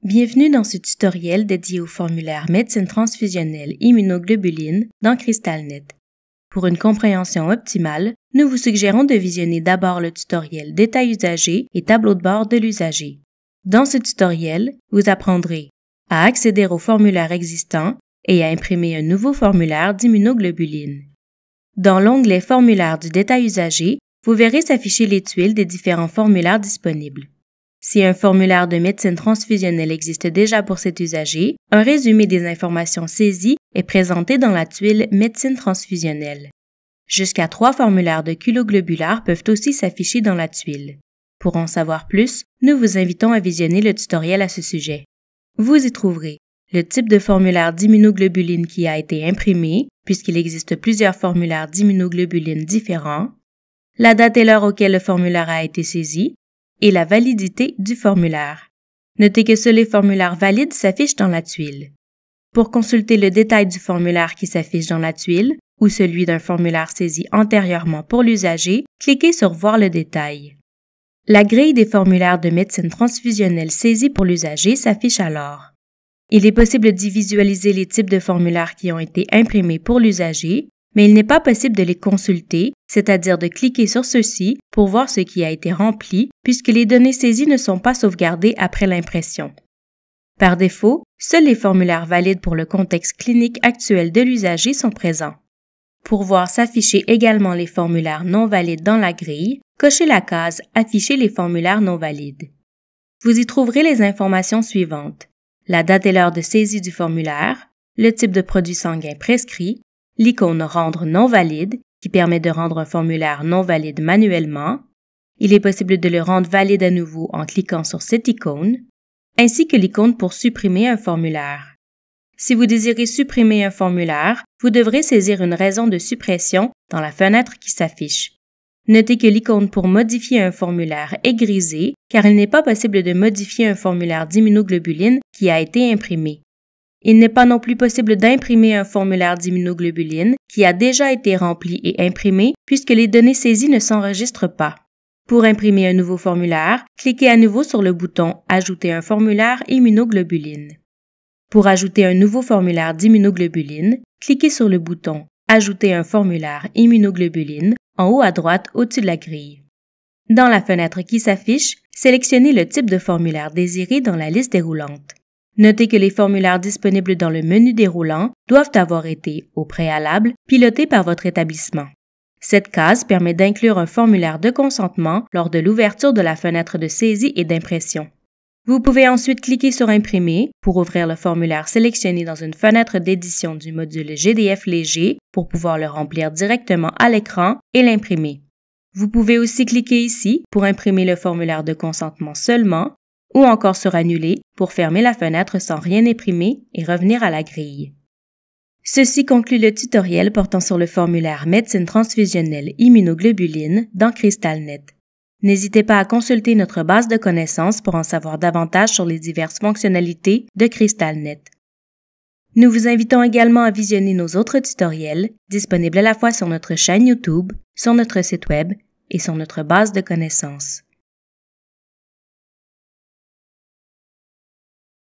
Bienvenue dans ce tutoriel dédié au formulaire médecine transfusionnelle immunoglobuline dans CrystalNet. Pour une compréhension optimale, nous vous suggérons de visionner d'abord le tutoriel Détails usagers et tableau de bord de l'usager. Dans ce tutoriel, vous apprendrez à accéder au formulaire existant et à imprimer un nouveau formulaire d'immunoglobuline. Dans l'onglet Formulaire du détail usager, vous verrez s'afficher les tuiles des différents formulaires disponibles. Si un formulaire de médecine transfusionnelle existe déjà pour cet usager, un résumé des informations saisies est présenté dans la tuile Médecine transfusionnelle. Jusqu'à 3 formulaires de culoglobulaire peuvent aussi s'afficher dans la tuile. Pour en savoir plus, nous vous invitons à visionner le tutoriel à ce sujet. Vous y trouverez le type de formulaire d'immunoglobuline qui a été imprimé, puisqu'il existe plusieurs formulaires d'immunoglobuline différents, la date et l'heure auquel le formulaire a été saisi, et la validité du formulaire. Notez que seuls les formulaires valides s'affichent dans la tuile. Pour consulter le détail du formulaire qui s'affiche dans la tuile ou celui d'un formulaire saisi antérieurement pour l'usager, cliquez sur Voir le détail. La grille des formulaires de médecine transfusionnelle saisis pour l'usager s'affiche alors. Il est possible d'y visualiser les types de formulaires qui ont été imprimés pour l'usager, mais il n'est pas possible de les consulter, c'est-à-dire de cliquer sur ceux-ci pour voir ce qui a été rempli, puisque les données saisies ne sont pas sauvegardées après l'impression. Par défaut, seuls les formulaires valides pour le contexte clinique actuel de l'usager sont présents. Pour voir s'afficher également les formulaires non valides dans la grille, cochez la case « Afficher les formulaires non valides ». Vous y trouverez les informations suivantes: la date et l'heure de saisie du formulaire, le type de produit sanguin prescrit, l'icône « Rendre non valide » qui permet de rendre un formulaire non valide manuellement. Il est possible de le rendre valide à nouveau en cliquant sur cette icône, ainsi que l'icône pour supprimer un formulaire. Si vous désirez supprimer un formulaire, vous devrez saisir une raison de suppression dans la fenêtre qui s'affiche. Notez que l'icône pour modifier un formulaire est grisée car il n'est pas possible de modifier un formulaire d'immunoglobuline qui a été imprimé. Il n'est pas non plus possible d'imprimer un formulaire d'immunoglobuline qui a déjà été rempli et imprimé puisque les données saisies ne s'enregistrent pas. Pour imprimer un nouveau formulaire, cliquez à nouveau sur le bouton « Ajouter un formulaire immunoglobuline ». Pour ajouter un nouveau formulaire d'immunoglobuline, cliquez sur le bouton « Ajouter un formulaire immunoglobuline » en haut à droite au-dessus de la grille. Dans la fenêtre qui s'affiche, sélectionnez le type de formulaire désiré dans la liste déroulante. Notez que les formulaires disponibles dans le menu déroulant doivent avoir été, au préalable, pilotés par votre établissement. Cette case permet d'inclure un formulaire de consentement lors de l'ouverture de la fenêtre de saisie et d'impression. Vous pouvez ensuite cliquer sur Imprimer pour ouvrir le formulaire sélectionné dans une fenêtre d'édition du module GDF léger pour pouvoir le remplir directement à l'écran et l'imprimer. Vous pouvez aussi cliquer ici pour imprimer le formulaire de consentement seulement ou encore sur Annuler pour fermer la fenêtre sans rien imprimer et revenir à la grille. Ceci conclut le tutoriel portant sur le formulaire médecine transfusionnelle immunoglobuline dans CrystalNet. N'hésitez pas à consulter notre base de connaissances pour en savoir davantage sur les diverses fonctionnalités de CrystalNet. Nous vous invitons également à visionner nos autres tutoriels, disponibles à la fois sur notre chaîne YouTube, sur notre site web et sur notre base de connaissances.